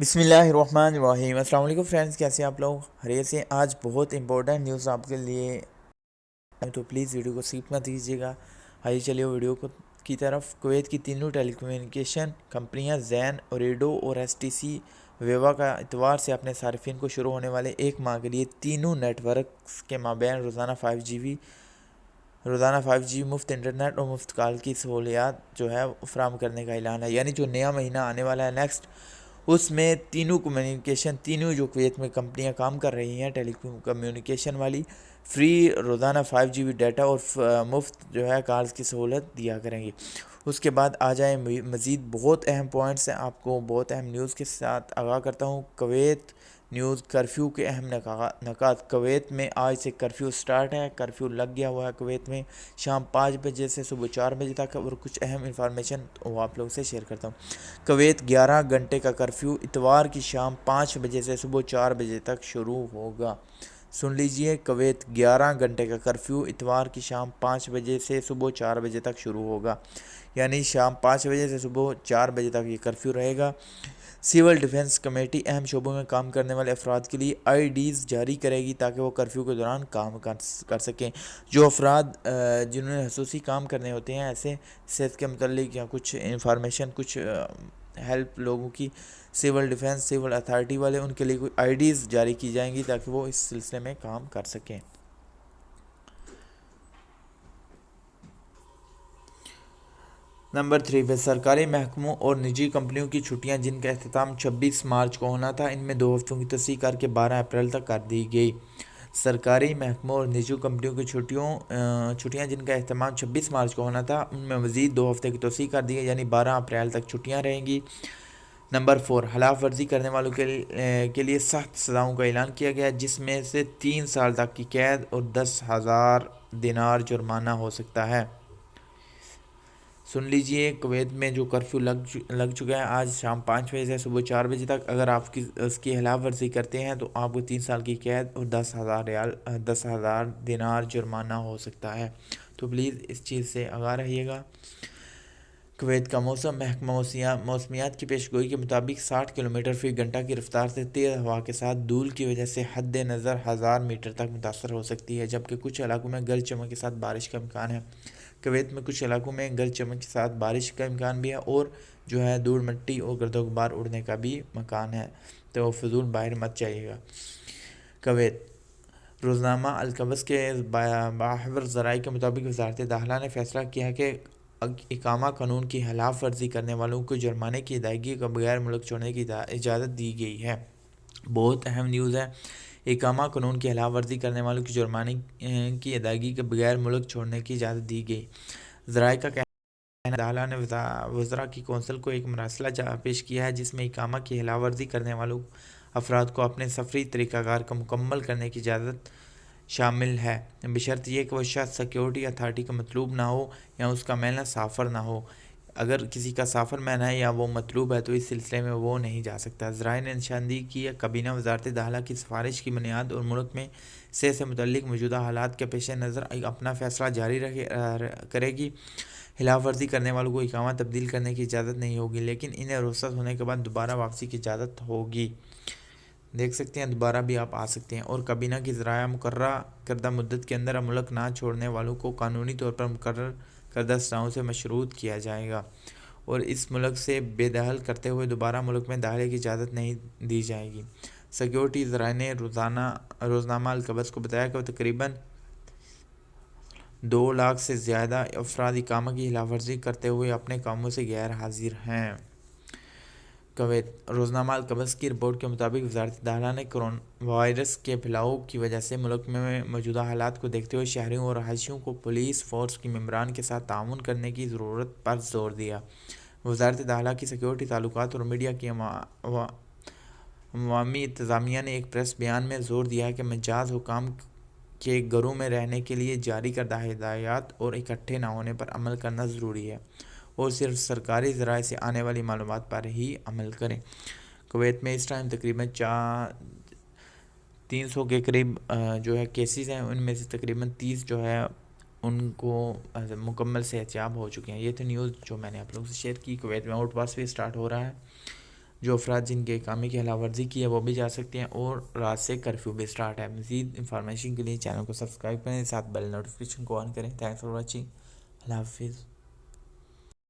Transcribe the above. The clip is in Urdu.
بسم اللہ الرحمن الرحیم۔ السلام علیکم فرینڈز، کیسے ہیں آپ لوگ؟ خیریت سے؟ آج بہت امپورٹنٹ نیوز آپ کے لیے، تو پلیز ویڈیو کو سکپ مت کیجیے گا۔ آئیے چلیے ویڈیو کی طرف۔ کویت کی تینوں ٹیلی کمیونیکیشن کمپنیاں زین، اوریڈو اور ایس ٹی سی ویوا کا اتوار سے اپنے صارفین کو شروع ہونے والے ایک ماہ کے لیے تینوں نیٹ ورکس کے مابین روزانہ 5G مفت انٹرنیٹ اور مفت کال کی سہولیات فراہم کرنے کا اعلان ہے۔ یعنی جو نیا مہینہ آنے والا ہے نیکسٹ، اس میں تینوں جو کویت میں کمپنیاں کام کر رہی ہیں ٹیلی کمیونیکیشن والی، فری روزانہ 5GB ڈیٹا اور مفت کالز کی سہولت دیا کریں گی۔ اس کے بعد آ جائیں مزید بہت اہم پوائنٹس ہیں، آپ کو بہت اہم نیوز کے ساتھ آگاہ کرتا ہوں۔ کویت نیوز کرفیو کے اہم نکات۔ کویت میں آج سے کرفیو سٹارٹ ہے، کرفیو لگ گیا ہوا ہے کویت میں شام 5 بجے سے صبح 4 بجے تک، اور کچھ اہم انفارمیشن وہ آپ لوگوں سے شیئر کرتا ہوں۔ کویت 11 گھنٹے کا کرفیو اتوار کی شام 5 بجے سے صبح 4 بجے تک شروع ہوگا۔ سن لیجئے، کویت 11 گھنٹے کا کرفیو اتوار کی شام 5 بجے سے صبح 4 بجے تک شروع ہوگا، یعنی شام 5 بجے سے صبح 4 بجے تک یہ کرفیو رہے گا۔ سول ڈیفنس کمیٹی اہم شعبوں میں کام کرنے والے افراد کے لیے IDs جاری کرے گی تاکہ وہ کرفیو کے دوران کام کر سکیں۔ جو افراد جنہوں نے خصوصی کام کرنے ہوتے ہیں، ایسے صحت کے متعلق یا کچھ انفارمیشن، کچھ ہیلپ لوگوں کی، سول ڈیفنس سول اتھارٹی والے، ان کے لیے کوئی IDs جاری کی جائیں گی تاکہ وہ اس سلسلے میں کام کر سکیں۔ نمبر 3 پہ سرکاری محکموں اور نجی کمپنیوں کی چھٹیاں، جن کا اختتام 26 مارچ کو ہونا تھا، ان میں 2 ہفتوں کی توسیع کر کے 12 اپریل تک کر دی گئی۔ سرکاری محکموں اور نجی کمپنیوں کی چھٹیاں جن کا اہتمام 26 مارچ کو ہونا تھا، ان میں مزید 2 ہفتے کی توسیع کر دی گئی، یعنی 12 اپریل تک چھٹیاں رہیں گی۔ نمبر 4 خلاف ورزی کرنے والوں کے لیے سخت سزاؤں کا اعلان کیا گیا ہے، جس میں سے 3 سال تک کی قید اور 10,000 دینار جرمانہ ہو سکتا ہے۔ سن لیجئے، کویت میں جو کرفیو لگ چکا ہے آج شام 5 بجے سے صبح 4 بجے تک، اگر آپ اس کی خلاف ورزی کرتے ہیں تو آپ کو 3 سال کی قید اور 10,000 دینار جرمانہ ہو سکتا ہے۔ تو پلیز اس چیز سے آگاہ رہیے گا۔ کویت کا موسم محکمہ موسمیات کی پیشگوئی کے مطابق 60 کلومیٹر فی گھنٹہ کی رفتار سے تیز ہوا کے ساتھ دھول کی وجہ سے حد نظر 1000 میٹر تک متاثر ہو سکتی ہے، جبکہ کچھ علاقوں میں گرج چمک کے ساتھ بارش کا امکان ہے۔ کویت میں کچھ علاقوں میں گرج چمک کے ساتھ بارش کا امکان بھی ہے، اور دھول مٹی اور گرد و غبار اڑنے کا بھی مکان ہے، تو فضول باہر مت جائیے گا۔ کویت روزنامہ القبس کے باخبر ذرائع کے مطابق وزارت داخلہ نے فیصلہ کیا ہے کہ اقامہ قانون کی خلاف ورزی کرنے والوں کو جرمانے کی ادائیگی کا بغیر ملک چھوڑنے کی اجازت دی گئی ہے۔ بہت اہم نیوز ہے۔ اقامہ قانون کی خلاف ورزی کرنے والوں کی جرمانے کی ادائیگی کے بغیر ملک چھوڑنے کی اجازت دی گئی۔ ذرائع کا کہنا ہے داخلہ نے وزراء کی کونسل کو ایک مراسلہ پیش کیا ہے، جس میں اقامہ کی خلاف ورزی کرنے والوں افراد کو اپنے سفری طریقہ کار کو مکمل کرنے کی اجازت شامل ہے، بشرط یہ کہ وہ شخص سیکیورٹی اتھارٹی کا مطلوب نہ ہو یا اس کا میلہ سافر نہ ہو۔ اگر کسی کا سافر مینا ہے یا وہ مطلوب ہے تو اس سلسلے میں وہ نہیں جا سکتا۔ ذرائع نے نشاندہی کی ہے کابینہ وزارت داخلہ کی سفارش کی بنیاد اور ملک میں صحت سے متعلق موجودہ حالات کے پیش نظر اپنا فیصلہ جاری کرے گی۔ خلاف ورزی کرنے والوں کو اقامہ تبدیل کرنے کی اجازت نہیں ہوگی، لیکن انہیں رخصت ہونے کے بعد دوبارہ واپسی کی اجازت ہوگی۔ دیکھ سکتے ہیں دوبارہ بھی آپ آ سکتے ہیں۔ اور کابینہ کی ذرائع مقررہ کردہ مدت کے اندر ملک نہ چھوڑنے والوں کو قانونی طور پر مقرر کردہ سزاؤں سے مشروط کیا جائے گا، اور اس ملک سے بے دخل کرتے ہوئے دوبارہ ملک میں داخلے کی اجازت نہیں دی جائے گی۔ سیکیورٹی ذرائع نے روزنامہ القبس کو بتایا کہ وہ تقریباً 2 لاکھ سے زیادہ افراد اقامہ کی خلاف ورزی کرتے ہوئے اپنے کاموں سے غیر حاضر ہیں۔ کویت روزنامہ القبس کی رپورٹ کے مطابق وزارت داخلہ نے کرونا وائرس کے پھیلاؤ کی وجہ سے ملک میں موجودہ حالات کو دیکھتے ہوئے شہریوں اور رہائشیوں کو پولیس فورس کے ممبران کے ساتھ تعاون کرنے کی ضرورت پر زور دیا۔ وزارت داخلہ کی سیکیورٹی تعلقات اور میڈیا کی عوامی انتظامیہ نے ایک پریس بیان میں زور دیا ہے کہ مجاز حکام کے گھروں میں رہنے کے لیے جاری کردہ ہدایات اور اکٹھے نہ ہونے پر عمل کرنا ضروری ہے، اور صرف سرکاری ذرائع سے آنے والی معلومات پر ہی عمل کریں۔ کویت میں اس ٹائم تقریباً 300 کے قریب کیسز ہیں، ان میں سے تقریباً 30 ان کو مکمل صحت یاب ہو چکے ہیں۔ یہ تھی نیوز جو میں نے آپ لوگوں سے شیئر کی۔ کویت میں آؤٹ پاس بھی سٹارٹ ہو رہا ہے، جو افراد جن کے اقامے کی خلاف ورزی کی ہے وہ بھی جا سکتے ہیں، اور رات سے کرفیو بھی سٹارٹ ہے۔ مزید انفارمیشن کے لیے چینل کو سبسکرائب کریں، ساتھ بیل نوٹیفیکیشن کو آن کریں۔ تھینکس فار واچنگ، اللہ حافظ۔